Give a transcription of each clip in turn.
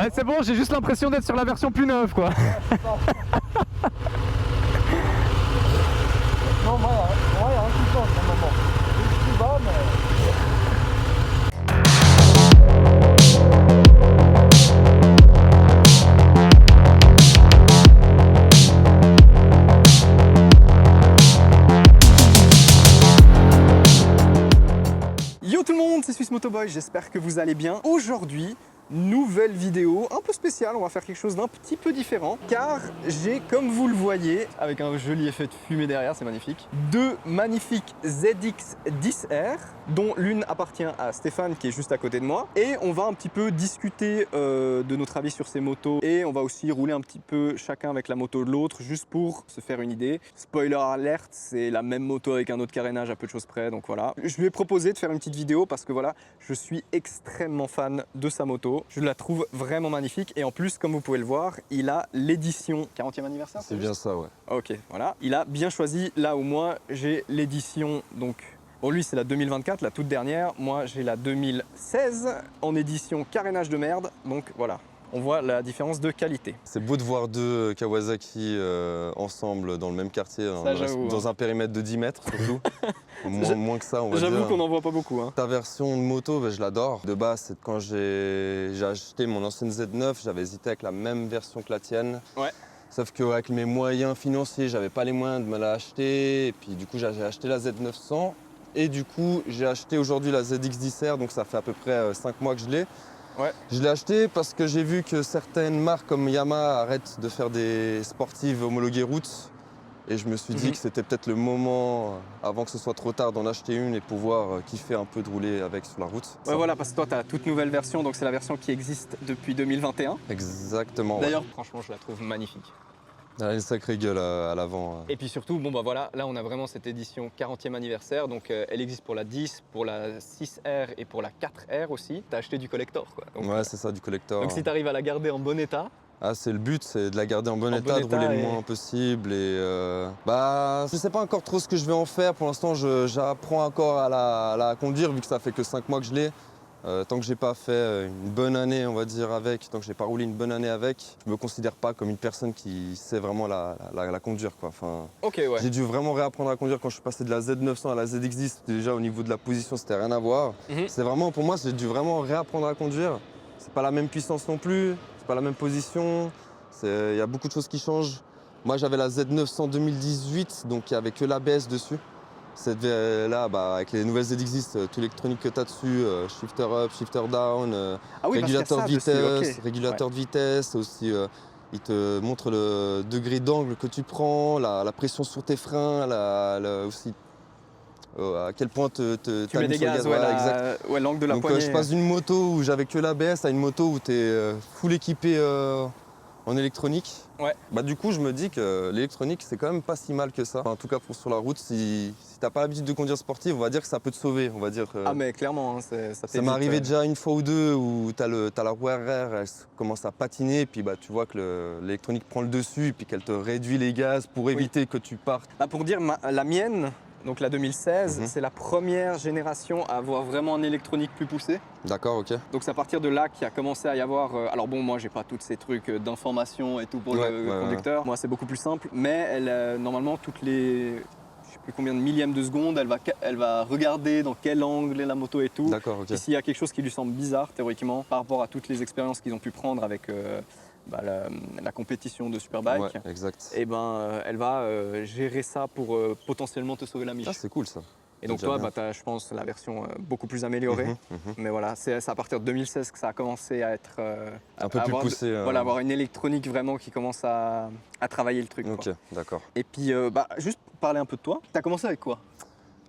Ouais, c'est bon, j'ai juste l'impression d'être sur la version plus neuve, quoi. Non, moi, il y a un qui passe à un moment. Je suis bas, mais... Yo tout le monde, c'est Swiss Motoboy, j'espère que vous allez bien. Aujourd'hui, nouvelle vidéo un peu spéciale, on va faire quelque chose d'un petit peu différent car j'ai, comme vous le voyez, avec un joli effet de fumée derrière, c'est magnifique, deux magnifiques ZX10R dont l'une appartient à Stéphane qui est juste à côté de moi et on va un petit peu discuter de notre avis sur ces motos et on va aussi rouler un petit peu chacun avec la moto de l'autre juste pour se faire une idée. Spoiler alert, c'est la même moto avec un autre carénage à peu de choses près, donc voilà. Je lui ai proposé de faire une petite vidéo parce que voilà, je suis extrêmement fan de sa moto. Je la trouve vraiment magnifique et en plus, comme vous pouvez le voir, il a l'édition 40e anniversaire. C'est bien ça, ouais. Ok, voilà. Il a bien choisi, là où moi j'ai l'édition, donc pour lui c'est la 2024, la toute dernière. Moi j'ai la 2016 en édition carénage de merde, donc voilà. On voit la différence de qualité. C'est beau de voir deux Kawasaki ensemble dans le même quartier, dans un périmètre de 10 mètres surtout. moins que ça, on va dire. J'avoue qu'on n'en voit pas beaucoup. Hein. Ta version de moto, je l'adore. De base, c'est quand j'ai acheté mon ancienne Z9, j'avais hésité avec la même version que la tienne. Ouais. Sauf qu'avec mes moyens financiers, j'avais pas les moyens de me l'acheter. Et puis du coup, j'ai acheté la Z900. Et du coup, j'ai acheté aujourd'hui la ZX10R, donc ça fait à peu près 5 mois que je l'ai. Ouais. Je l'ai acheté parce que j'ai vu que certaines marques comme Yamaha arrêtent de faire des sportives homologuées route. Et je me suis dit que c'était peut-être le moment, avant que ce soit trop tard, d'en acheter une et pouvoir kiffer un peu de rouler avec sur la route. Ouais, voilà, parce que toi, tu as la toute nouvelle version, donc c'est la version qui existe depuis 2021. Exactement. D'ailleurs, franchement, je la trouve magnifique. Elle a une sacrée gueule à l'avant. Et puis surtout, bon bah voilà, là on a vraiment cette édition 40e anniversaire, donc elle existe pour la 10, pour la 6R et pour la 4R aussi. T'as acheté du collector quoi. Donc, ouais, c'est ça, du collector. Donc si t'arrives à la garder en bon état. Ah, c'est le but, c'est de la garder en bon état, de rouler le moins possible. Et je sais pas encore trop ce que je vais en faire. Pour l'instant, j'apprends encore à la conduire vu que ça fait que 5 mois que je l'ai. Tant que j'ai pas fait une bonne année, on va dire, avec, tant que j'ai pas roulé une bonne année avec, je me considère pas comme une personne qui sait vraiment la conduire, quoi. Enfin, okay, ouais. J'ai dû vraiment réapprendre à conduire quand je suis passé de la Z900 à la ZX10. Déjà au niveau de la position, c'était rien à voir. C'est vraiment, pour moi, j'ai dû vraiment réapprendre à conduire. C'est pas la même puissance non plus, c'est pas la même position. Il y a beaucoup de choses qui changent. Moi, j'avais la Z900 2018, donc il n'y avait que l'ABS dessus. Là, avec les nouvelles ZX10, tout l'électronique que tu as dessus, shifter up, shifter down, régulateur de vitesse, régulateur de vitesse, aussi il te montre le degré d'angle que tu prends, la pression sur tes freins, aussi à quel point tu mets des gaz, ouais, l'angle de la poignée. Je passe d'une moto où j'avais que l'ABS à une moto où tu es full équipé en électronique. Ouais. Du coup, je me dis que l'électronique, c'est quand même pas si mal que ça. Enfin, en tout cas, sur la route, si t'as pas l'habitude de conduire sportive, on va dire que ça peut te sauver. On va dire, ah, mais clairement, hein, ça m'est arrivé déjà une fois ou deux où t'as la roue arrière, elle commence à patiner, et puis tu vois que l'électronique prend le dessus, et puis qu'elle te réduit les gaz pour éviter que tu partes. Pour dire, la mienne, donc la 2016, c'est la première génération à avoir vraiment une électronique plus poussée. D'accord, ok. Donc c'est à partir de là qu'il y a commencé à y avoir... alors bon, moi j'ai pas tous ces trucs d'information et tout pour le conducteur. Moi c'est beaucoup plus simple, mais normalement toutes les... je sais plus combien de millièmes de seconde, elle va regarder dans quel angle est la moto et tout. D'accord, ok. Et s'il y a quelque chose qui lui semble bizarre théoriquement par rapport à toutes les expériences qu'ils ont pu prendre avec... la compétition de Superbike, ouais, exact. Et elle va gérer ça pour potentiellement te sauver la mise. Ah, c'est cool ça. Et donc toi, tu as, je pense, la version beaucoup plus améliorée. Mais voilà, c'est à partir de 2016 que ça a commencé à être... un peu plus poussé. Voilà, avoir une électronique vraiment qui commence à travailler le truc. Ok, d'accord. Et puis, juste parler un peu de toi. Tu as commencé avec quoi?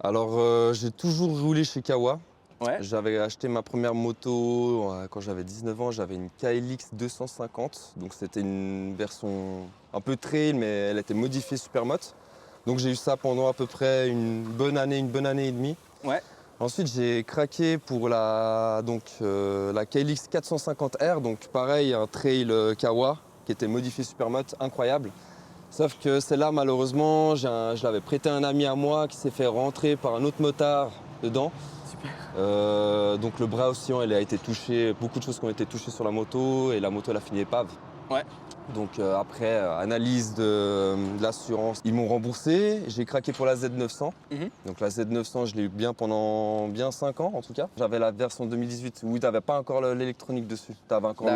Alors, j'ai toujours roulé chez Kawa. Ouais. J'avais acheté ma première moto quand j'avais 19 ans, j'avais une KLX 250. Donc c'était une version un peu trail, mais elle était modifiée Supermoto. Donc j'ai eu ça pendant à peu près une bonne année et demie. Ouais. Ensuite j'ai craqué pour la KLX 450R, donc pareil, un trail Kawa qui était modifié Supermoto, incroyable. Sauf que celle-là, malheureusement, je l'avais prêté à un ami à moi qui s'est fait rentrer par un autre motard dedans. Super. Donc le bras oscillant, elle a été touché, beaucoup de choses qui ont été touchées sur la moto et la moto elle a fini épave. Ouais. Donc après analyse de l'assurance, ils m'ont remboursé, j'ai craqué pour la Z900. Donc la Z900 je l'ai eu bien pendant 5 ans en tout cas. J'avais la version 2018 où tu n'avais pas encore l'électronique dessus. Tu avais encore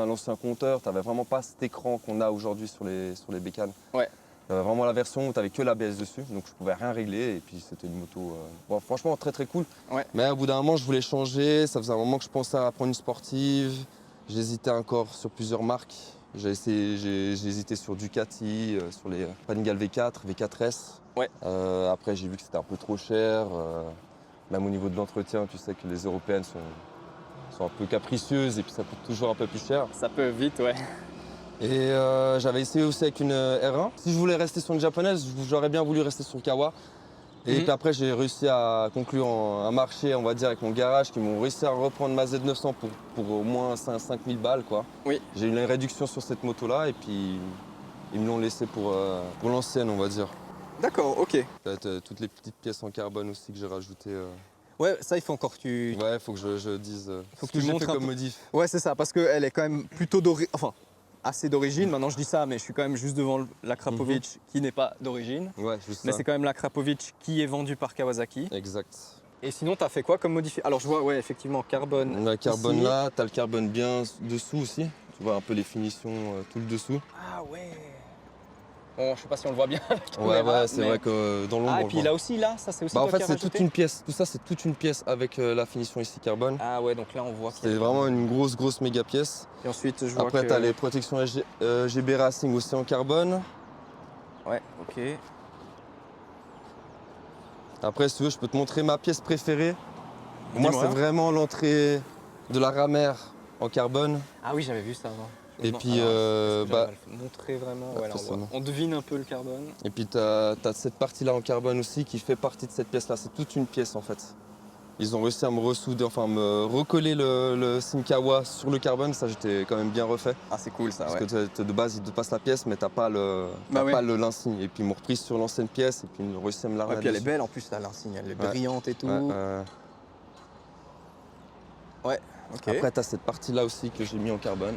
l'ancien compteur, tu n'avais vraiment pas cet écran qu'on a aujourd'hui sur les bécanes. Ouais. Tu avais vraiment la version où tu n'avais que l'ABS dessus, donc je pouvais rien régler et puis c'était une moto bon, franchement très très cool. Ouais. Mais au bout d'un moment je voulais changer, ça faisait un moment que je pensais à prendre une sportive. J'hésitais encore sur plusieurs marques. J'ai hésité sur Ducati, sur les Panigale V4, V4S. Ouais. Après, j'ai vu que c'était un peu trop cher. Même au niveau de l'entretien, tu sais que les européennes sont un peu capricieuses et puis ça coûte toujours un peu plus cher. Ça peut vite, ouais. Et j'avais essayé aussi avec une R1. Si je voulais rester sur une japonaise, j'aurais bien voulu rester sur le Kawa. Et puis après, j'ai réussi à conclure un marché, on va dire, avec mon garage, qui m'ont réussi à reprendre ma Z900 pour au moins 5000 balles, quoi. Oui. J'ai eu une réduction sur cette moto-là et puis ils me l'ont laissé pour l'ancienne, on va dire. D'accord, ok. Toutes les petites pièces en carbone aussi que j'ai rajoutées. Ouais, ça, il faut encore que tu... Ouais, faut que je dise Faut ce que tu j'ai montres fait un comme peu. modif. Ouais, c'est ça, parce qu'elle est quand même plutôt d'origine... Enfin, assez d'origine. Maintenant, je dis ça, mais je suis quand même juste devant la Krapovic qui n'est pas d'origine. Ouais, juste Mais ça. c'est quand même la Krapovic qui est vendue par Kawasaki. Exact. Et sinon, tu as fait quoi comme modification? Alors, je vois, ouais, effectivement, carbone. La carbone ici. là, t'as le carbone bien dessous aussi. Tu vois un peu les finitions tout le dessous. Ah ouais. Bon, je sais pas si on le voit bien. Ouais, c'est vrai que dans l'ombre. Ah, on et le puis voit. là aussi, là, ça c'est aussi Bah, en toi fait, qui as c'est rajouté toute une pièce. Tout ça, c'est toute une pièce avec la finition ici carbone. Ah ouais, donc là, on voit qu'il y C'est a- vraiment une grosse méga pièce. Et ensuite, je vois Après, que... tu as les protections GB Racing aussi en carbone. Ouais, ok. Après, si tu veux, je peux te montrer ma pièce préférée. Pour moi, Dis-moi. c'est vraiment l'entrée de la ramère en carbone. Ah oui, j'avais vu ça avant. Et puis, bah, montrer vraiment, bah, ouais, là, on, forcément. on devine un peu le carbone. Et puis, tu as cette partie-là en carbone aussi qui fait partie de cette pièce-là. C'est toute une pièce en fait. Ils ont réussi à me ressouder, enfin me recoller le Sinkawa sur le carbone. Ça, j'étais quand même bien refait. Ah, c'est cool ça, Parce ouais. que de base, ils te passent la pièce, mais t'as pas Bah ouais. l'insigne. Et puis, ils m'ont repris sur l'ancienne pièce et puis ils ont réussi à me la Ouais, puis elle est dessus. belle en plus, là, l'insigne, elle est Ouais. brillante et tout. Ouais, Ok. Après, tu as cette partie-là aussi que j'ai mis en carbone.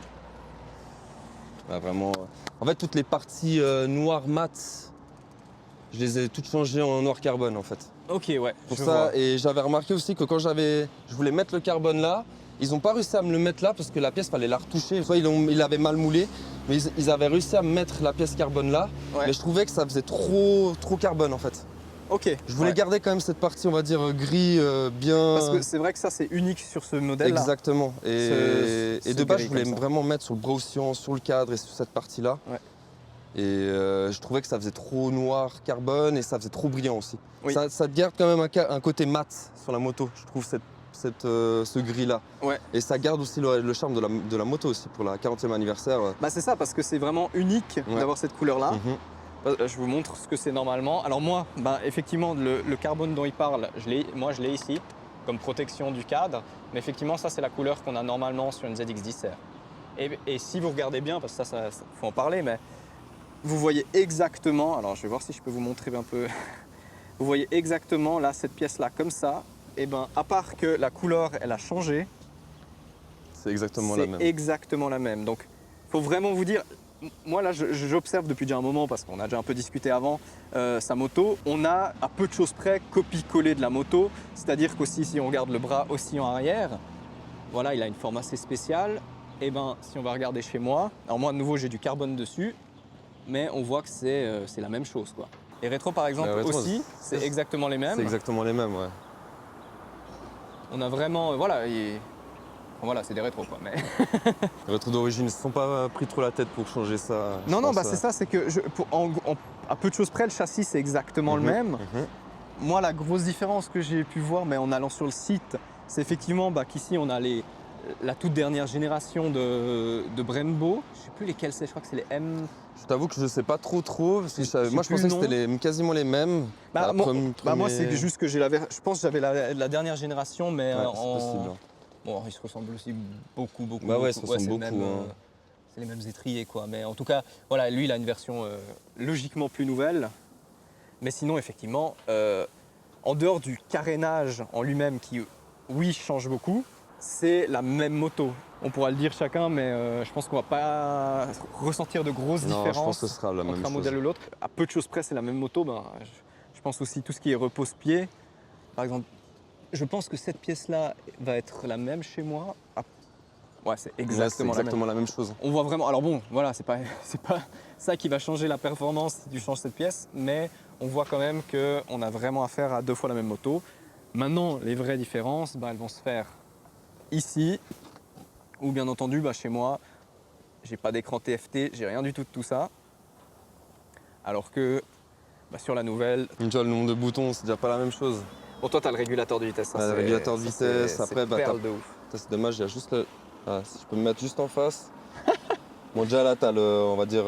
Ouais, vraiment. En fait, toutes les parties noires mat, je les ai toutes changées en noir carbone en fait. Ok, ouais. Pour je ça, vois. et j'avais remarqué aussi que quand je voulais mettre le carbone là, ils n'ont pas réussi à me le mettre là parce que la pièce fallait la retoucher. Soit ils l'avaient mal moulé, mais ils avaient réussi à me mettre la pièce carbone là. Ouais. Mais je trouvais que ça faisait trop carbone en fait. Ok. Je voulais ouais. garder quand même cette partie, on va dire gris, bien. Parce que c'est vrai que ça, c'est unique sur ce modèle-là. Exactement. Et Ce de base, gris je voulais comme ça. vraiment mettre sur le bras oscillant, sur le cadre et sur cette partie-là. Ouais. Et je trouvais que ça faisait trop noir carbone et ça faisait trop brillant aussi. Oui. Ça te garde quand même un côté mat sur la moto, je trouve, ce gris-là. Ouais. Et ça garde aussi le charme de la moto aussi pour la 40e anniversaire. Bah, c'est ça, parce que c'est vraiment unique Ouais. d'avoir cette couleur-là. Mhm. Je vous montre ce que c'est normalement. Alors moi, bah, effectivement, le carbone dont il parle, moi je l'ai ici, comme protection du cadre. Mais effectivement, ça c'est la couleur qu'on a normalement sur une ZX10R. Et si vous regardez bien, parce que ça faut en parler, mais vous voyez exactement, alors je vais voir si je peux vous montrer un peu. Vous voyez exactement là, cette pièce-là, comme ça. Et ben, à part que la couleur, elle a changé, C'est exactement la même. c'est exactement la même. Donc, il faut vraiment vous dire, moi là, j'observe depuis déjà un moment, parce qu'on a déjà un peu discuté avant, sa moto. On a à peu de choses près copie-collé de la moto. C'est-à-dire qu'aussi, si on regarde le bras oscillant arrière, voilà, il a une forme assez spéciale. Et ben, si on va regarder chez moi, alors moi, de nouveau, j'ai du carbone dessus, mais on voit que c'est la même chose, quoi. Les rétros, par exemple, Les rétros, aussi, c'est exactement les mêmes. C'est exactement les mêmes, ouais. On a vraiment, voilà, voilà, c'est des rétros, quoi. Mais... Les rétros d'origine, ils ne se sont pas pris trop la tête pour changer ça. je Non, pense, bah c'est ça, c'est que à peu de choses près, le châssis c'est exactement le Mhm, même. mhm. Moi, la grosse différence que j'ai pu voir, mais en allant sur le site, c'est effectivement bah, qu'ici on a la toute dernière génération de Brembo. Je sais plus lesquels c'est, je crois que c'est les M. Je t'avoue que je ne sais pas trop, parce que J'ai moi je plus pensais le que c'était quasiment les mêmes. Bah, moi, Premier- c'est juste que je pense que j'avais la dernière génération, mais Ouais, c'est possible. Bon, ils se ressemblent aussi beaucoup. Bah ouais, ils se c'est ressemblent le beaucoup, même, hein. c'est les mêmes étriers, quoi. Mais en tout cas, voilà, lui, il a une version logiquement plus nouvelle. Mais sinon, effectivement, en dehors du carénage en lui-même, qui oui, change beaucoup, c'est la même moto. On pourra le dire chacun, mais je pense qu'on va pas ressentir de grosses Non, je pense différences que ce sera la même entre un chose. modèle ou l'autre. À peu de choses près, c'est la même moto. Ben, je pense aussi tout ce qui est repose-pied. Par exemple, je pense que cette pièce-là va être la même chez moi. Ah, ouais, c'est Là, c'est exactement, exactement la même chose. On voit vraiment. Alors bon, voilà, c'est pas ça qui va changer la performance si tu changes cette pièce, mais on voit quand même qu'on a vraiment affaire à 2 fois la même moto. Maintenant, les vraies différences, ben, elles vont se faire ici, ou bien entendu, chez moi, j'ai pas d'écran TFT, j'ai rien du tout de tout ça. Alors que sur la nouvelle, Tu vois, le nombre de boutons, c'est déjà pas la même chose. pour toi, tu as le régulateur de vitesse. Ça, Ouais, le c'est- régulateur de ça, vitesse, c'est après, perle t'as- de ouf. Ça, c'est dommage, il y a juste le. Ah, si je peux me mettre juste en face. Bon, déjà là, t'as le. On va dire.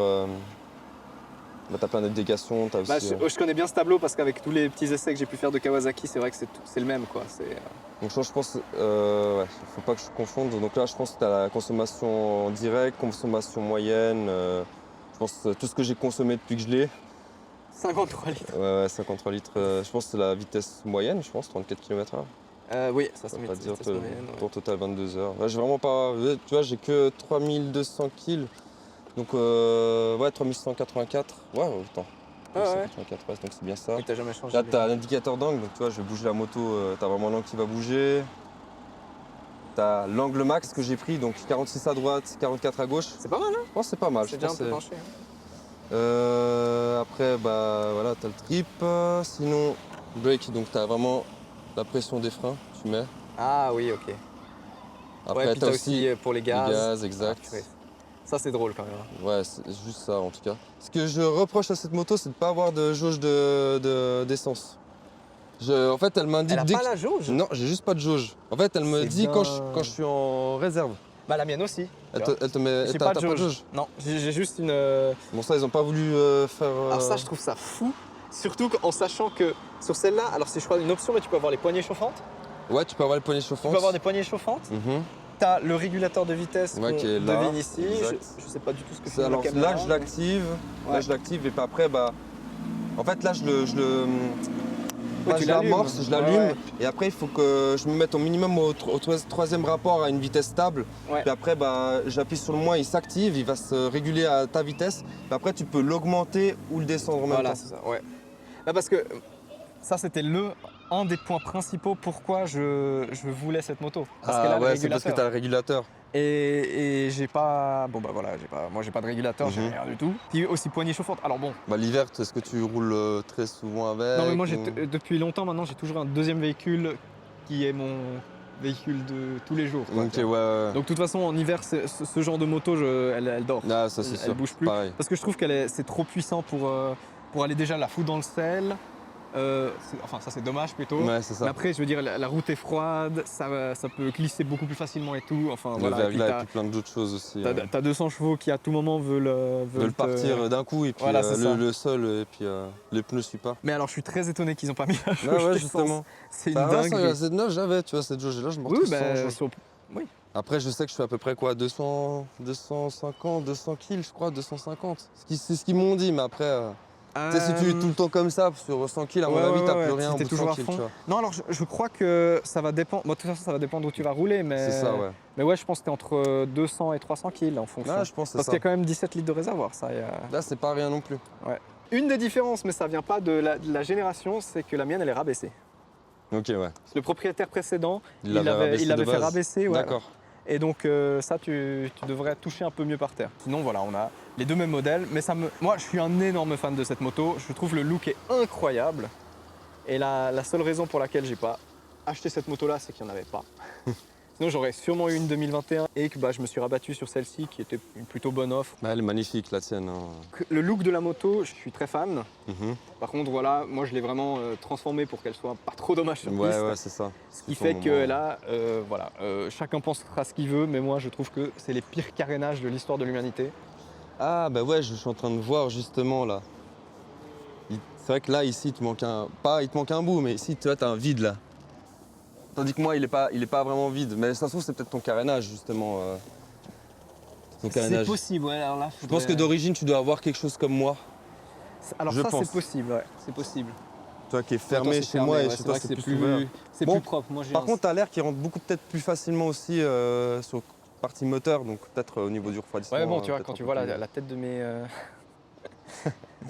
T'as plein d'indications, t'as aussi. Je connais bien ce tableau parce qu'avec tous les petits essais que j'ai pu faire de Kawasaki, c'est vrai que c'est le même, quoi. Donc je pense, ouais, faut pas que je confonde. Donc là, je pense que tu as la consommation directe, consommation moyenne. Je pense tout ce que j'ai consommé depuis que je l'ai. 53 litres. Ouais, 53 litres. Je pense que c'est la vitesse moyenne, je pense, 34 km/h. Oui, ça Ça se veut met pas dire vitesse moyenne, ouais. pour total 22 heures. Ouais, j'ai vraiment pas. Tu vois, j'ai que 3200 kills. Donc, ouais, 3184. Ouais, autant. Ah ouais. 184, ouais, donc c'est bien ça. Oui, t'as jamais changé. Là, tu as l'indicateur d'angle, donc tu vois, je vais bouger la moto, tu as vraiment l'angle qui va bouger. Tu as l'angle max que j'ai pris, donc 46 à droite, 44 à gauche. C'est pas mal, hein? Je pense que c'est pas mal. C'est je déjà un pense peu que penché. après, voilà, tu as le trip. Sinon, brake, donc tu as vraiment la pression des freins, tu mets. Ah oui, ok. Après, Ouais, puis tu as t'as aussi aussi pour les le gaz. gaz, exact. Ah, purée. Ça, c'est drôle quand même, hein. Ouais, c'est juste ça en tout cas. Ce que je reproche à cette moto, c'est de ne pas avoir de jauge d'essence. En fait, elle m'indique Elle a dès pas que- la jauge? Non, j'ai juste pas de jauge. En fait, elle me C'est dit bien. quand je suis en réserve. Bah la mienne aussi. Elle te met. J'ai T'as pas de jauge. Non, j'ai juste une... Bon, ça, ils ont pas voulu faire. Alors ça, je trouve ça fou. Surtout en sachant que sur celle-là, alors c'est je crois une option, mais tu peux avoir les poignées chauffantes. Ouais, tu peux avoir les poignées Tu chauffantes. peux avoir des poignées chauffantes. Mhm. Tu as le régulateur de vitesse Ouais, qu'on qui est là, devine ici. exact. Je sais pas du tout ce que C'est c'est. alors la caméra, là que je mais- l'active. Ouais. Là, je l'active et puis après, en fait, là, je tu l'allumes. l'amorce, je l'allume. Ouais, ouais. Et après, il faut que je me mette au minimum au troisième rapport à une vitesse stable. Ouais. Puis après, j'appuie sur le moins, il s'active, il va se réguler à ta vitesse. Puis après, tu peux l'augmenter ou le descendre en même Voilà, temps. c'est ça, ouais. Bah, parce que ça, c'était un des points principaux pourquoi je voulais cette moto. Parce qu'elle a le ouais, c'est parce que tu as régulateur. le régulateur. Et j'ai pas... Bon bah voilà, moi j'ai pas de régulateur, j'ai Mhm. rien du tout. Puis aussi poignée chauffante. Alors bon, L'hiver, est-ce que tu roules très souvent avec non mais moi ou- depuis longtemps maintenant, j'ai toujours un deuxième véhicule qui est mon véhicule de tous les jours, quoi, Ok, tu vois. ouais. Donc de toute façon en hiver, ce genre de moto, elle dort. Ah, ça, c'est elle sûr. bouge plus. Pareil. Parce que je trouve c'est trop puissant pour aller déjà la foutre dans le sel. Enfin ça c'est dommage plutôt. Ouais, c'est Mais ça. après je veux dire la route est froide, ça peut glisser beaucoup plus facilement et tout. Enfin Le voilà. Et puis verglas et puis plein d'autres choses aussi. t'as 200 chevaux qui à tout moment veulent Veulent partir d'un coup et puis Voilà, c'est ça. le sol et puis les pneus ne suivent pas. Mais alors je suis très étonné qu'ils n'ont pas mis la jauge Ouais, d'essence. justement. C'est une Ouais, ça, dinguerie. la Z9, j'avais, tu vois, cette jauge là, je me Oui, retrouve bah, sans jauge. sur- Après, je sais que je fais à peu près quoi, 250, 200 kills, je crois, 250. C'est ce qu'ils m'ont dit, mais après, tu sais, si tu es tout le temps comme ça, sur 100 kills, à mon ouais, avis, ouais, t'as ouais, plus rien si au t'es bout de toujours 100 à kills, fond. tu vois. Non, alors je crois que ça va dépendre. Bon, de toute façon, ça va dépendre où tu vas rouler, mais. C'est ça, ouais. Mais ouais, je pense que t'es entre 200 et 300 kills en fonction. Là, je pense que c'est Parce ça. qu'il y a quand même 17 litres de réservoir, ça. Là, c'est pas rien non plus. Une des différences, mais ça vient pas de la génération, c'est que la mienne, elle est rabaissée. Ok, ouais. Le propriétaire précédent, il l'avait l'avait de fait base. rabaisser. Ouais. D'accord. Et donc ça, tu devrais toucher un peu mieux par terre. Sinon, voilà, on a les deux mêmes modèles. Mais moi, je suis un énorme fan de cette moto. Je trouve le look est incroyable. Et la seule raison pour laquelle j'ai pas acheté cette moto-là, c'est qu'il n'y en avait pas. Sinon, j'aurais sûrement eu une 2021 et que je me suis rabattu sur celle-ci, qui était une plutôt bonne offre. Elle est magnifique, la tienne. Hein. Le look de la moto, je suis très fan. Mhm. Par contre, voilà, moi, je l'ai vraiment transformée pour qu'elle soit pas trop dommage sur piste. Ouais, c'est ça. Ce qui fait que là, voilà, chacun pensera ce qu'il veut, mais moi je trouve que c'est les pires carénages de l'histoire de l'humanité. Ah, bah ouais, je suis en train de voir justement là. C'est vrai que là, ici, il te manque un bout, mais ici, tu vois, t'as un vide là. Tandis que moi, il est pas vraiment vide. Mais ça se trouve, c'est peut-être ton carénage, justement. Ton carénage. possible, ouais, alors là. Je pense que d'origine, tu dois avoir quelque chose comme moi. Alors je ça, pense. c'est possible, ouais, c'est possible. toi qui est Toi, fermé c'est chez moi fermé, et ouais, chez toi vrai que c'est plus ouvert. c'est Bon, plus propre. Moi, j'ai Par un- contre, t'as l'air qui rentre beaucoup peut-être plus facilement aussi sur partie moteur, donc peut-être au niveau du refroidissement. Ouais, bon, tu vois, peut-être quand un tu peu vois plus- la tête de mes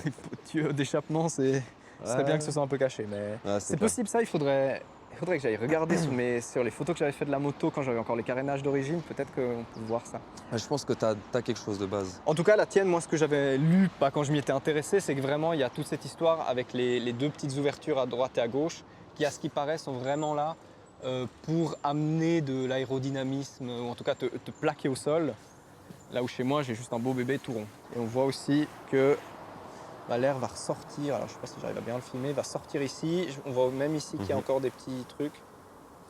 des tuyaux d'échappement, ce serait bien que ce soit un peu caché. Mais Ouais, c'est clair. possible ça, il faudrait que j'aille regarder sur les photos que j'avais fait de la moto quand j'avais encore les carénages d'origine, peut-être qu'on peut voir ça. Ouais, je pense que t'as quelque chose de base. En tout cas, la tienne, moi, ce que j'avais lu, pas quand je m'y étais intéressé, c'est que vraiment, il y a toute cette histoire avec les deux petites ouvertures à droite et à gauche, qui, à ce qui paraît, sont vraiment là pour amener de l'aérodynamisme, ou en tout cas te plaquer au sol. Là où chez moi, j'ai juste un beau bébé tout rond. Et on voit aussi que l'air va ressortir, alors je ne sais pas si j'arrive à bien le filmer, va sortir ici. On voit même ici qu'il y a encore des petits trucs.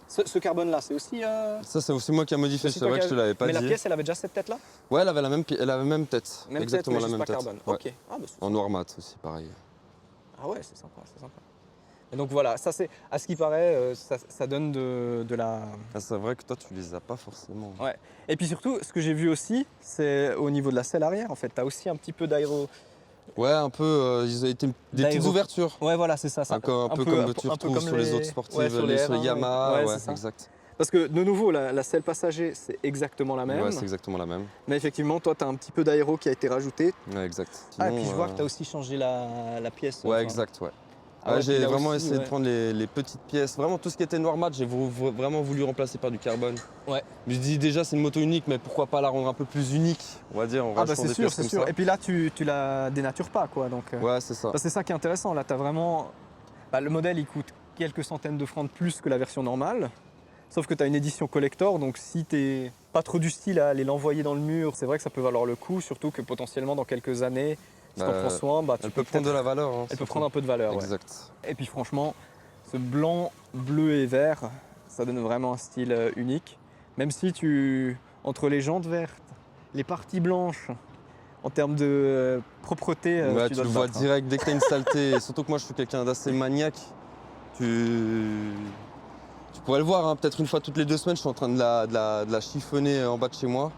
Ce carbone-là, c'est aussi... Ça, c'est aussi moi qui a modifié, c'est c'est vrai toi que je te l'avais pas Mais dit. la pièce, elle avait déjà cette tête-là? Ouais, elle avait la même, elle avait même tête. Même exactement tête, mais la juste même pas tête. carbone. Ouais. Ok. Ah, bah, c'est En noir mat aussi, pareil. Ah ouais, c'est sympa, c'est sympa. Et donc voilà, ça c'est, à ce qui paraît, ça donne de la... Ah, c'est vrai que toi, tu les as pas forcément. Ouais. Et puis surtout, ce que j'ai vu aussi, c'est au niveau de la selle arrière, en fait, tu as aussi un petit peu d'aéro... Ouais, un peu, ils ont été des petites D'aéro- ouvertures. Ouais, voilà, c'est ça. Un peu comme tu retrouves sur les autres sportives, ouais, sur les sur les R1, Yamaha, ouais, ouais, c'est ça. exact. Parce que de nouveau, la selle passager, c'est exactement la même. Ouais, c'est exactement la même. Mais effectivement, toi, tu as un petit peu d'aéro qui a été rajouté. Ouais, exact. Ah, et Sinon, puis je vois que tu as aussi changé la pièce. Ouais, enfin. exact, ouais. Ah Ouais, ouais, j'ai puis là vraiment aussi, essayé ouais. de prendre les petites pièces. Vraiment, tout ce qui était noir mat, j'ai vraiment voulu remplacer par du carbone. Ouais. Je me dis déjà, c'est une moto unique, mais pourquoi pas la rendre un peu plus unique, on va dire, en Ah bah rajoutant c'est des sûr, pièces c'est comme sûr. ça. Et puis là, tu la dénatures pas, quoi. Donc, Ouais, c'est ça. bah, c'est ça qui est intéressant. Là, tu as vraiment... Bah, le modèle, il coûte quelques centaines de francs de plus que la version normale. Sauf que tu as une édition collector, donc si t'es pas trop du style à aller l'envoyer dans le mur, c'est vrai que ça peut valoir le coup, surtout que potentiellement dans quelques années, si t'en Bah, prends soin, bah, tu Elle peux peut prendre de peut-être- la valeur. Hein, elle peut surtout. prendre un peu de valeur. Ouais. Exact. Et puis franchement, ce blanc, bleu et vert, ça donne vraiment un style unique. Même si entre les jantes vertes, les parties blanches, en termes de propreté, Ouais, tu tu dois le te vois battre, hein. direct dès que t'as une saleté. Et surtout que moi, je suis quelqu'un d'assez maniaque. Tu pourrais le voir, hein, peut-être une fois toutes les 2 semaines, je suis en train de la chiffonner en bas de chez moi.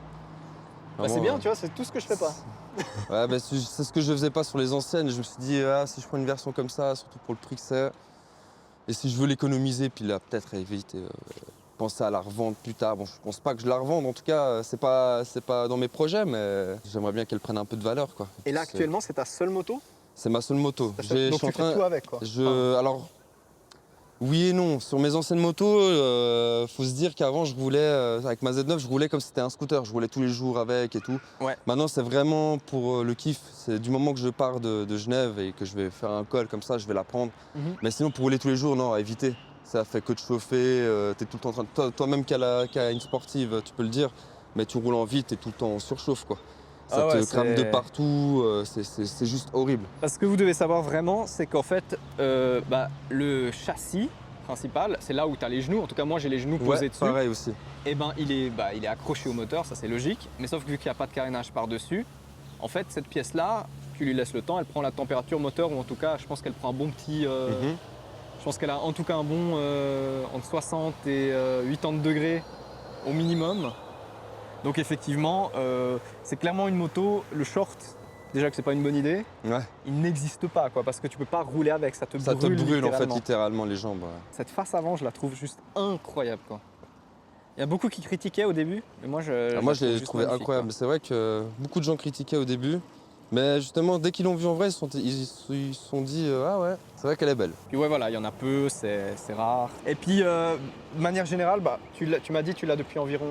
Bah, c'est Vraiment, bien, tu vois, c'est tout ce que je fais pas. Ouais, bah, c'est ce que je faisais pas sur les anciennes. Je me suis dit, ah, si je prends une version comme ça, surtout pour le prix que c'est, et si je veux l'économiser, puis là, peut-être éviter, penser à la revendre plus tard. Bon, je pense pas que je la revende, en tout cas, c'est pas dans mes projets, mais j'aimerais bien qu'elle prenne un peu de valeur, quoi. Et là, C'est- actuellement, c'est ta seule moto? C'est ma seule moto. Ta Je seule- Donc suis en tu fais train. tout avec, quoi. Alors, oui et non. Sur mes anciennes motos, faut se dire qu'avant, je roulais, avec ma Z9, je roulais comme si c'était un scooter. Je roulais tous les jours avec et tout. Ouais. Maintenant, c'est vraiment pour le kiff. C'est du moment que je pars de Genève et que je vais faire un col comme ça, je vais la prendre. Mhm. Mais sinon, pour rouler tous les jours, non, à éviter. Ça fait que de chauffer. T'es tout le temps en train de. Toi-même qui a une sportive, tu peux le dire. Mais tu roules en vite, t'es tout le temps en surchauffe, quoi. Ça Ah ouais, te crame de c'est- partout. C'est juste horrible. Parce que ce que vous devez savoir vraiment, c'est qu'en fait, le châssis principal, c'est là où tu as les genoux. En tout cas, moi, j'ai les genoux posés Ouais, dessus. pareil aussi. Et ben, il est accroché au moteur, ça c'est logique. Mais sauf que vu qu'il n'y a pas de carénage par-dessus, en fait, cette pièce-là, tu lui laisses le temps, elle prend la température moteur, ou en tout cas, je pense qu'elle prend un bon petit. Mhm. Je pense qu'elle a en tout cas un bon entre 60 et 80 degrés au minimum. Donc effectivement, c'est clairement une moto, le short, déjà que c'est pas une bonne idée, Ouais. il n'existe pas, quoi, parce que tu peux pas rouler avec, ça te Ça te brûle brûle en fait littéralement. littéralement les jambes. Ouais. Cette face avant, je la trouve juste incroyable, quoi. Il y a beaucoup qui critiquaient au début, mais moi je. Moi la je l'ai trouve juste trouvé magnifique, incroyable. C'est vrai que beaucoup de gens critiquaient au début. Mais justement, dès qu'ils l'ont vue en vrai, ils se sont dit ah ouais, c'est vrai qu'elle est belle. quoi. Puis ouais, voilà, il y en a peu, c'est rare. Et puis, de manière générale, bah, tu m'as dit, tu l'as depuis environ.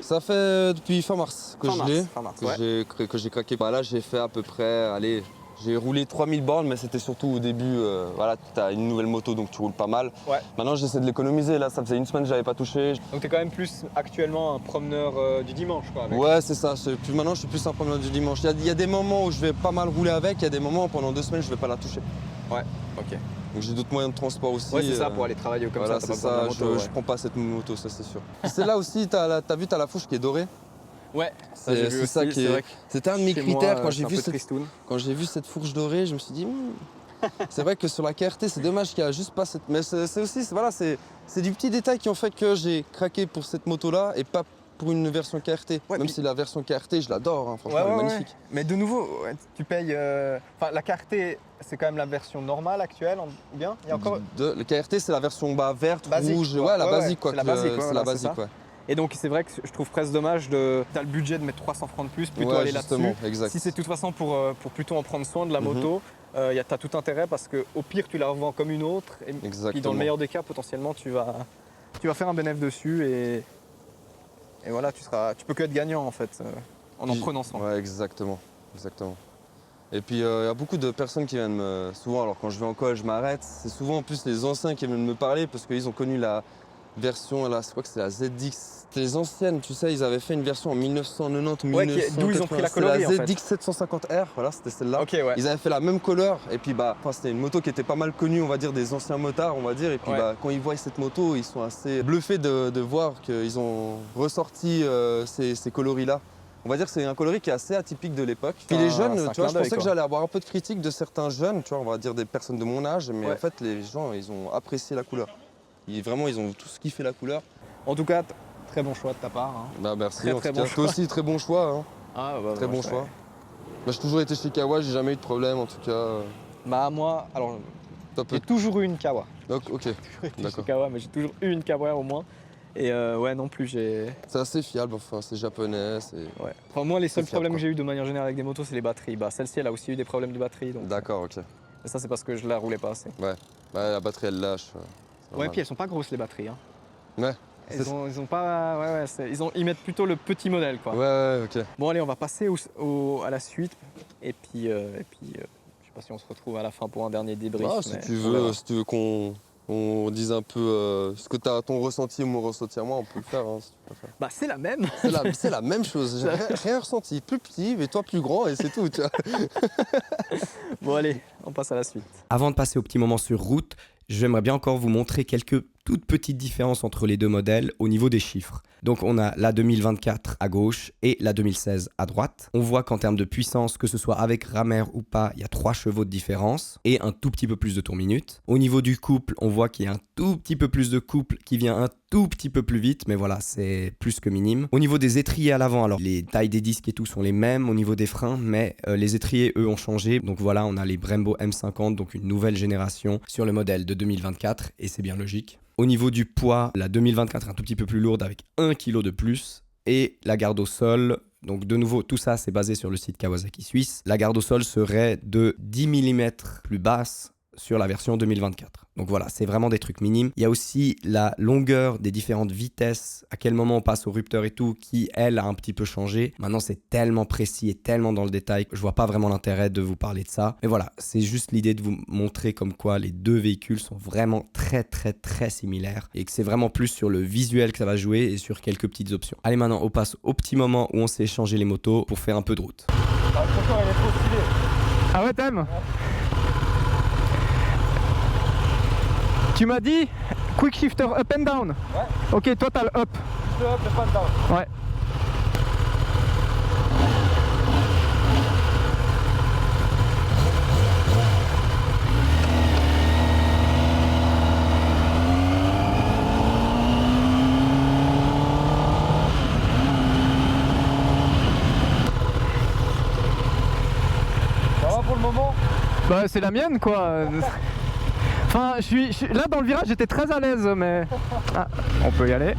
Ça fait depuis fin mars que Fin je mars, l'ai, fin mars, que ouais. j'ai craqué. Bah, là j'ai fait à peu près, allez, j'ai roulé 3000 bornes, mais c'était surtout au début, voilà, tu as une nouvelle moto donc tu roules pas mal. Ouais. Maintenant j'essaie de l'économiser, là ça faisait une semaine que j'avais pas touché. Donc t'es quand même plus actuellement un promeneur du dimanche, quoi. Avec. Ouais, c'est ça. Maintenant, je suis plus un promeneur du dimanche. Il y a des moments où je vais pas mal rouler avec, il y a des moments où pendant 2 semaines, je vais pas la toucher. Ok. Donc j'ai d'autres moyens de transport aussi. Ouais, c'est ça, pour aller travailler comme Voilà, ça, t'as c'est pas besoin de ça. la moto, Je ouais. prends pas cette moto, ça c'est sûr. C'est là aussi, t'as vu, t'as la fourche qui est dorée. Ouais, ça j'ai vu C'est ça aussi, qui c'est est. vrai que C'était un de mes chez moi, critères quand c'est j'ai un vu peu cette. tristoun. Quand j'ai vu cette fourche dorée, je me suis dit, c'est vrai que sur la KRT, c'est dommage qu'il n'y a juste pas c'est aussi, voilà, c'est du petit détail qui ont fait que j'ai craqué pour cette moto-là et pas pour une version KRT. Ouais, Même puis- si la version KRT, je l'adore, hein, franchement, elle est magnifique. Mais de nouveau, ouais, tu payes. Enfin, la KRT, c'est quand même la version normale actuelle, ou bien il y a encore. Le KRT, c'est la version verte, Basique, rouge, quoi. ouais, la Ouais, basique, quoi. c'est la que- basique, ouais, c'est voilà, la c'est basique, ça. ouais. Et donc, c'est vrai que je trouve presque dommage de. T'as le budget de mettre 300 francs de plus, plutôt Ouais, aller là-dessus. justement, exact. Si c'est de toute façon pour plutôt en prendre soin de la Mhm. moto, t'as tout intérêt parce qu'au pire, tu la revends comme une autre. Et puis, Exactement. dans le meilleur des cas, potentiellement, tu vas faire un bénéfice dessus et voilà, tu peux que être gagnant en fait en Puis- prenant soin. Ouais, exactement. Exactement. Et puis, il y a beaucoup de personnes qui viennent me. Souvent, alors quand je vais en col, je m'arrête. C'est souvent en plus les anciens qui viennent me parler parce qu'ils ont connu la version, là, je crois que c'est la ZX. C'était les anciennes, tu sais, ils avaient fait une version en 1990, Ouais, 1980. d'où ils ont pris la C'était la coloris, en fait. ZX 750R, voilà, c'était celle-là. Ok, ouais. Ils avaient fait la même couleur et puis c'était une moto qui était pas mal connue, on va dire, des anciens motards, on va dire. Et puis Ouais. quand ils voient cette moto, ils sont assez bluffés de voir qu'ils ont ressorti ces coloris-là. On va dire que c'est un coloris qui est assez atypique de l'époque. Puis les c'est jeunes, un tu vois, clin je d'œil, pensais que quoi. j'allais avoir un peu de critique de certains jeunes, tu vois, on va dire des personnes de mon âge, mais Ouais. en fait les gens, ils ont apprécié la couleur. Vraiment, ils ont tous kiffé la couleur. En tout cas, très bon choix de ta part. Hein. Bah merci, Très, en très tout bon cas. choix. Toi aussi, très bon choix, hein. Ah, bah, Très bon choix. Bah, j'ai toujours été chez Kawa, j'ai jamais eu de problème en tout cas. Bah moi, alors Top. j'ai toujours eu une Kawa. Donc, ok, J'ai toujours été D'accord. chez Kawa, mais j'ai toujours eu une Kawa au moins. Et ouais, non plus, j'ai. c'est assez fiable, enfin, c'est japonais, c'est. Ouais. Enfin, moi, les seuls fiable, problèmes quoi. que j'ai eu de manière générale avec des motos, c'est les batteries. Bah, celle-ci, elle a aussi eu des problèmes de batterie. Donc... D'accord, ok. Mais ça, c'est parce que je la roulais pas assez. Bah, la batterie elle lâche. C'est Ouais, normal. puis elles sont pas grosses les batteries. Hein. Ouais. Ils ont pas. Ouais, ouais, ils mettent plutôt le petit modèle, quoi. Ouais, ok. Bon, allez, on va passer à la suite. Et puis, je sais pas si on se retrouve à la fin pour un dernier débrief. Ah, mais si on verra. tu veux qu'on dise un peu ce que tu as ton ressenti ou mon ressenti à moi, on peut le faire. Hein, si tu préfères. Bah, c'est la même. C'est la même chose, j'ai rien ressenti. Plus petit, mais toi plus grand et c'est tout. Tu vois. Bon, allez, on passe à la suite. Avant de passer au petit moment sur route, j'aimerais bien encore vous montrer quelques toutes petites différences entre les deux modèles au niveau des chiffres. Donc on a la 2024 à gauche et la 2016 à droite. On voit qu'en termes de puissance, que ce soit avec rameur ou pas, il y a 3 chevaux de différence et un tout petit peu plus de tours minute. Au niveau du couple, on voit qu'il y a un tout petit peu plus de couple qui vient un tout petit peu plus vite, mais voilà, c'est plus que minime. Au niveau des étriers à l'avant, alors les tailles des disques et tout sont les mêmes au niveau des freins, mais les étriers, eux, ont changé. Donc voilà, on a les Brembo M50, donc une nouvelle génération sur le modèle de 2024, et c'est bien logique. Au niveau du poids, la 2024 est un tout petit peu plus lourde avec 1 kg de plus, et la garde au sol, donc de nouveau, tout ça c'est basé sur le site Kawasaki Suisse. La garde au sol serait de 10 mm plus basse sur la version 2024. Donc voilà, c'est vraiment des trucs minimes. Il y a aussi la longueur des différentes vitesses, à quel moment on passe au rupteur et tout, qui elle a un petit peu changé. Maintenant c'est tellement précis et tellement dans le détail que je vois pas vraiment l'intérêt de vous parler de ça. Mais voilà, c'est juste l'idée de vous montrer comme quoi les deux véhicules sont vraiment très très très similaires et que c'est vraiment plus sur le visuel que ça va jouer et sur quelques petites options. Allez, maintenant on passe au petit moment où on s'est échangé les motos pour faire un peu de route. Ah, le chauffeur, il est trop stylé. Ah ouais, t'aimes? Tu m'as dit quick shifter up and down. Ouais. Ok, toi t'as le up. Le up, le pan down. Ouais. Ça va pour le moment? Bah c'est la mienne quoi. Enfin, là dans le virage j'étais très à l'aise mais... Ah, on peut y aller.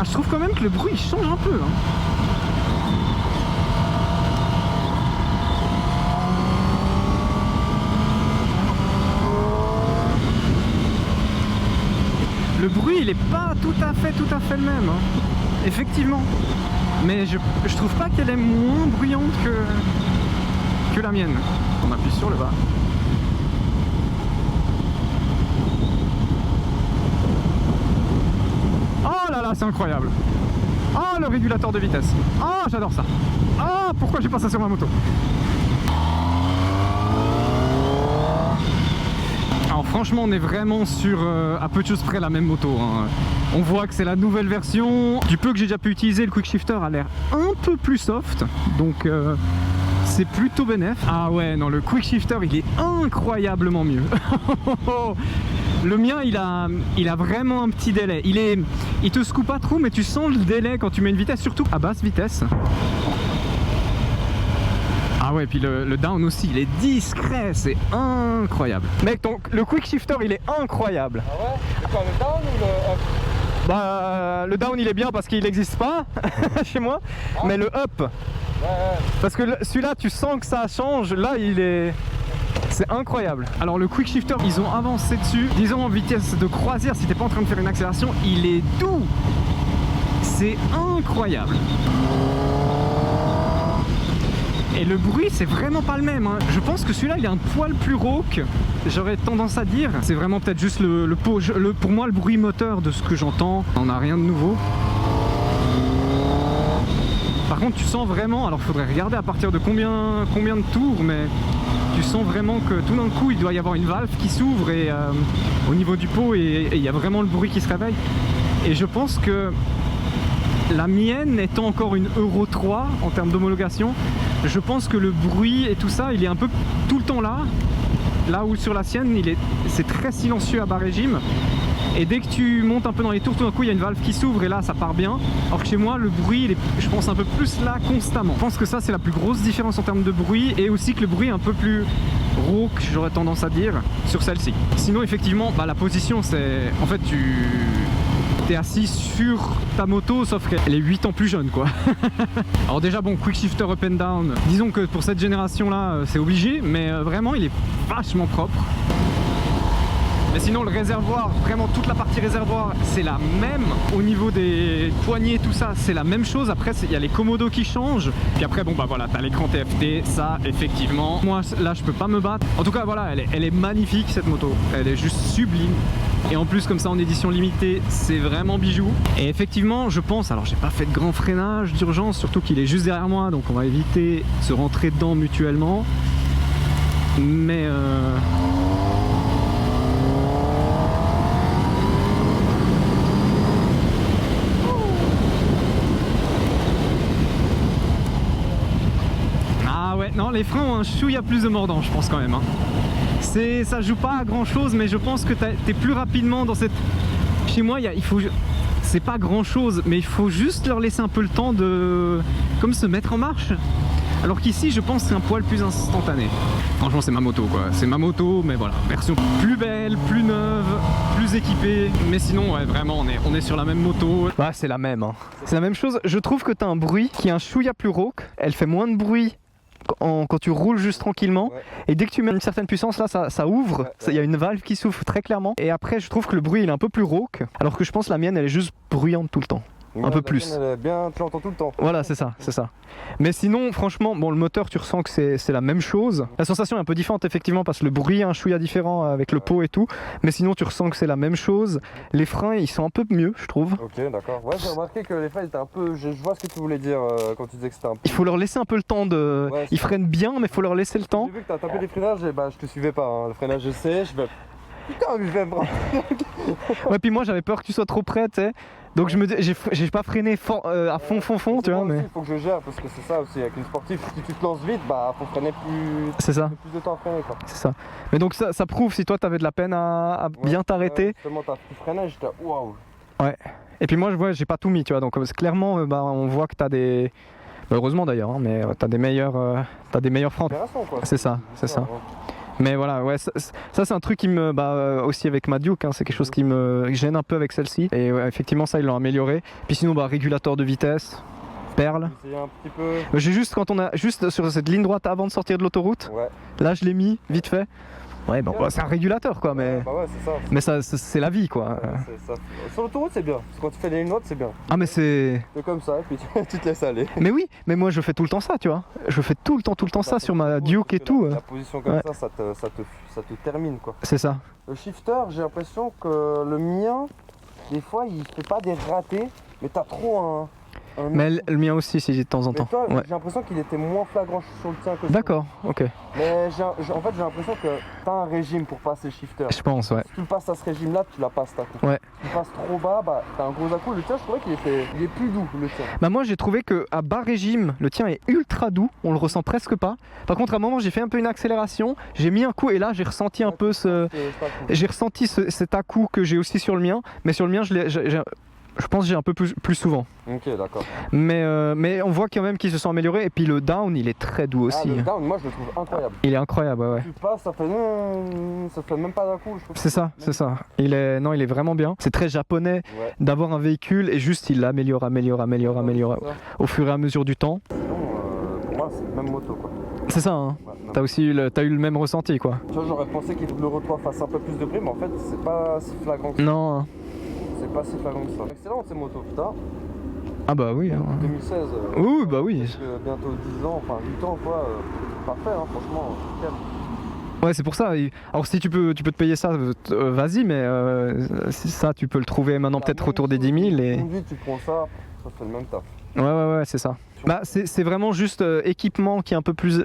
Ah, je trouve quand même que le bruit il change un peu. Hein. Le bruit il est pas tout à fait le même, hein. Effectivement. Mais je trouve pas qu'elle est moins bruyante que la mienne. On appuie sur le bas. Oh là là, c'est incroyable. Oh, le régulateur de vitesse. Oh, j'adore ça. Oh, pourquoi j'ai pas ça sur ma moto? Alors franchement on est vraiment sur à peu de choses près la même moto, hein. On voit que c'est la nouvelle version. Du peu que j'ai déjà pu utiliser, le quick shifter a l'air un peu plus soft, donc c'est plutôt bénéf. Ah ouais, non, le quick shifter il est incroyablement mieux. Le mien il a vraiment un petit délai. Il te secoue pas trop, mais tu sens le délai quand tu mets une vitesse, surtout à basse vitesse. Ah ouais, puis le down aussi, il est discret, c'est incroyable. Mec, le quick shifter il est incroyable. Ah ouais? C'est quoi, le down ou le up? Bah, le down il est bien parce qu'il n'existe pas chez moi, mais le up, parce que celui-là tu sens que ça change, là c'est incroyable. Alors le quick shifter, ils ont avancé dessus, disons en vitesse de croisière, si t'es pas en train de faire une accélération, il est doux, c'est incroyable. Et le bruit c'est vraiment pas le même, hein. Je pense que celui-là il est un poil plus rauque, j'aurais tendance à dire. C'est vraiment peut-être juste pour moi le bruit moteur de ce que j'entends. On n'a rien de nouveau. Par contre tu sens vraiment, alors il faudrait regarder à partir de combien de tours, mais tu sens vraiment que tout d'un coup il doit y avoir une valve qui s'ouvre et au niveau du pot, et il y a vraiment le bruit qui se réveille. Et je pense que la mienne étant encore une Euro 3 en termes d'homologation, je pense que le bruit et tout ça il est un peu tout le temps là où sur la sienne c'est très silencieux à bas régime, et dès que tu montes un peu dans les tours, tout d'un coup il y a une valve qui s'ouvre et là ça part bien, alors que chez moi le bruit il est, je pense, un peu plus là constamment. Je pense que ça c'est la plus grosse différence en termes de bruit, et aussi que le bruit est un peu plus rauque, j'aurais tendance à dire, sur celle-ci. Sinon effectivement la position, c'est en fait t'es assis sur ta moto, sauf qu'elle est 8 ans plus jeune quoi. Alors déjà bon, quick shifter up and down, disons que pour cette génération là c'est obligé, mais vraiment il est vachement propre. Mais sinon le réservoir, vraiment toute la partie réservoir c'est la même, au niveau des poignées tout ça c'est la même chose. Après il y a les commodos qui changent, puis après bon bah voilà, t'as l'écran TFT, ça effectivement moi là je peux pas me battre. En tout cas voilà, elle est magnifique cette moto, elle est juste sublime. Et en plus comme ça en édition limitée c'est vraiment bijou. Et effectivement je pense, alors j'ai pas fait de grand freinage d'urgence, surtout qu'il est juste derrière moi, donc on va éviter de se rentrer dedans mutuellement, mais ah ouais, non, les freins ont un chouïa plus de mordant je pense quand même, hein. Ça joue pas à grand chose, mais je pense que t'es plus rapidement dans cette... Chez moi il faut... C'est pas grand chose, mais il faut juste leur laisser un peu le temps de... comme se mettre en marche. Alors qu'ici je pense que c'est un poil plus instantané. Franchement c'est ma moto quoi, c'est ma moto, mais voilà, version plus belle, plus neuve, plus équipée. Mais sinon ouais, vraiment on est sur la même moto. Ouais, c'est la même, hein. C'est la même chose. Je trouve que t'as un bruit qui est un chouïa plus rauque, elle fait moins de bruit quand tu roules juste tranquillement, ouais. Et dès que tu mets une certaine puissance là ça ouvre, il y a une valve qui s'ouvre très clairement, et après je trouve que le bruit il est un peu plus rauque, alors que je pense que la mienne elle est juste bruyante tout le temps. Un peu plus. Elle est bien, tu l'entends tout le temps. Voilà, c'est ça, c'est ça. Mais sinon, franchement, bon, le moteur, tu ressens que c'est la même chose. La sensation est un peu différente, effectivement, parce que le bruit est un chouïa différent avec le pot et tout. Mais sinon, tu ressens que c'est la même chose. Les freins, ils sont un peu mieux, je trouve. Ok, d'accord. Ouais, j'ai remarqué que les freins étaient un peu... Je vois ce que tu voulais dire quand tu disais que c'était un peu... Il faut leur laisser un peu le temps de... Ouais, ils freinent bien, mais il faut leur laisser le temps. J'ai vu que t'as tapé les freinages, et bah je te suivais pas. Hein. Le freinage, je sais, je vais... Putain, je vais me prendre. Ouais, puis moi, j'avais peur que tu sois trop près, tu sais. Donc je me dis, j'ai pas freiné à fond, tu vois, mais... Il faut que je gère, parce que c'est ça aussi, avec une sportive, si tu te lances vite, bah faut freiner plus... C'est ça. Plus de temps à freiner, quoi. C'est ça. Mais donc ça prouve, si toi t'avais de la peine à bien t'arrêter... Justement, t'as pris le freinage, j'étais waouh. Ouais. Et puis moi, j'ai pas tout mis, tu vois, donc clairement, bah, on voit que t'as des... Bah, heureusement d'ailleurs, hein, mais t'as des meilleurs freins. C'est ça, c'est ça. Ouais. Mais voilà, ouais, ça c'est un truc qui me... aussi avec ma Duke, hein, c'est quelque chose qui me gêne un peu avec celle-ci. Et ouais, effectivement ça ils l'ont amélioré. Puis sinon régulateur de vitesse, perle. Un petit peu... J'ai juste, quand on a juste sur cette ligne droite avant de sortir de l'autoroute, ouais. Là je l'ai mis vite fait. Ouais, bon, c'est un régulateur quoi, mais... Bah ouais, c'est ça. Mais ça, c'est la vie quoi. Ça. Sur l'autoroute c'est bien, parce que quand tu fais des lignes droites c'est bien. Ah mais c'est... C'est comme ça, et puis tu te laisses aller. Mais oui, mais moi je fais tout le temps ça, tu vois. Je fais tout le temps ça sur ma Duke et tout. La position comme ça te termine quoi. C'est ça. Le shifter, j'ai l'impression que le mien, des fois il fait pas des ratés, mais t'as trop un... Mais le mien aussi, si de temps en Mais temps. toi, Ouais. j'ai l'impression qu'il était moins flagrant sur le tien que sur D'accord, ok. Mais en fait, j'ai l'impression que t'as un régime pour passer shifter. Je pense, ouais. Si tu le passes à ce régime-là, tu la passes ta coup. Ouais. Si tu passes trop bas, bah t'as un gros à-coup. Le tien, je trouvais qu'il il est plus doux, le tien. Bah moi j'ai trouvé que à bas régime, le tien est ultra doux, on le ressent presque pas. Par contre à un moment j'ai fait un peu une accélération, j'ai mis un coup et là j'ai ressenti un peu ce... J'ai ressenti cet à-coup que j'ai aussi sur le mien, mais sur le mien je pense que j'ai un peu plus souvent. Ok, d'accord. Mais on voit quand même qu'il se sent amélioré et puis le down il est très doux aussi. Le down, moi je le trouve incroyable. Il est incroyable, ouais. Tu passes, ça fait même pas d'un coup. Je trouve. C'est ça, c'est ça. Il est vraiment bien. C'est très japonais Ouais. d'avoir un véhicule et juste il l'améliore, améliore au fur et à mesure du temps. Sinon, pour moi, c'est la même moto quoi. C'est ça, hein. Ouais, même. T'as aussi eu le même ressenti quoi. Tu vois, j'aurais pensé qu'il l'Euro 3 fasse un peu plus de bruit, mais en fait, c'est pas si flagrant que ça. Non. Hein. C'est pas si flagrant que ça. Excellent ces motos, putain. Ah bah oui. Hein. 2016. Oui, bah oui. Bientôt 10 ans, enfin 8 ans quoi. Parfait, hein, franchement. Nickel. Ouais, c'est pour ça. Alors si tu peux te payer ça, vas-y, mais ça tu peux le trouver maintenant peut-être autour des 10 000 et... Conduite, tu prends ça fait le même taf. Ouais, c'est ça. Bah c'est vraiment juste équipement qui est un peu plus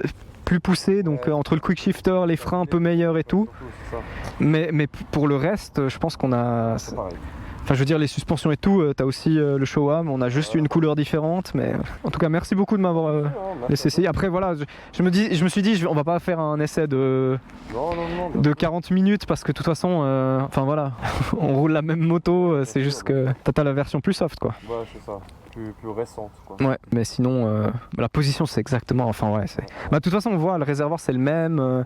poussé, donc entre le quick shifter, les freins un peu meilleurs et tout. C'est ça. Mais pour le reste, je pense qu'on a... C'est pareil. Enfin je veux dire les suspensions et tout, t'as aussi le Showa, on a juste une couleur différente, mais en tout cas merci beaucoup de m'avoir laissé essayer. Après voilà, je me suis dit on va pas faire un essai de 40 minutes parce que de toute façon, enfin voilà, on roule la même moto, c'est juste que t'as la version plus soft quoi. Ouais c'est ça, plus récente quoi. Ouais, mais sinon la position c'est exactement, enfin ouais, c'est... Bah de toute façon on voit, le réservoir c'est le même,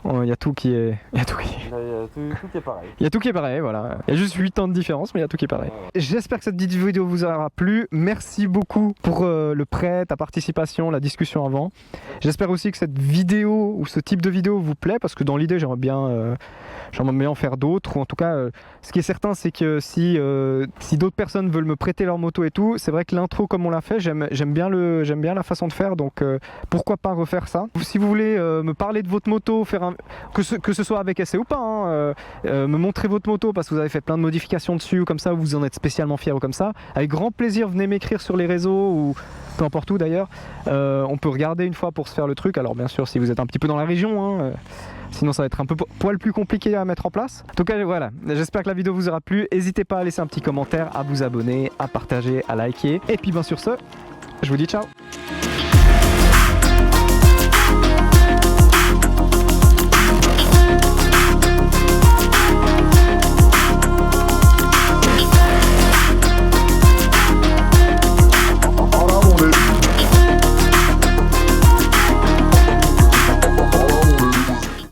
il y a tout qui est... Il y a tout qui est pareil. Il y a tout qui est pareil, voilà. Il y a juste 8 ans de différence, mais il y a tout qui est pareil. Ouais. J'espère que cette vidéo vous aura plu. Merci beaucoup pour le prêt, ta participation, la discussion avant. J'espère aussi que cette vidéo ou ce type de vidéo vous plaît, parce que dans l'idée j'aimerais bien en faire d'autres, ou en tout cas ce qui est certain c'est que si d'autres personnes veulent me prêter leur moto et tout, c'est vrai que l'intro comme on l'a fait, j'aime bien la façon de faire, donc pourquoi pas refaire ça. Si vous voulez me parler de votre moto, que ce soit avec essai ou pas, hein, me montrer votre moto parce que vous avez fait plein de modifications dessus ou comme ça, ou vous en êtes spécialement fier ou comme ça, avec grand plaisir venez m'écrire sur les réseaux ou peu importe où d'ailleurs. On peut regarder une fois pour se faire le truc, alors bien sûr si vous êtes un petit peu dans la région, hein, sinon ça va être un peu poil plus compliqué à mettre en place. En tout cas voilà, j'espère que la vidéo vous aura plu. N'hésitez pas à laisser un petit commentaire, à vous abonner, à partager, à liker. Et puis bien sur ce, je vous dis ciao.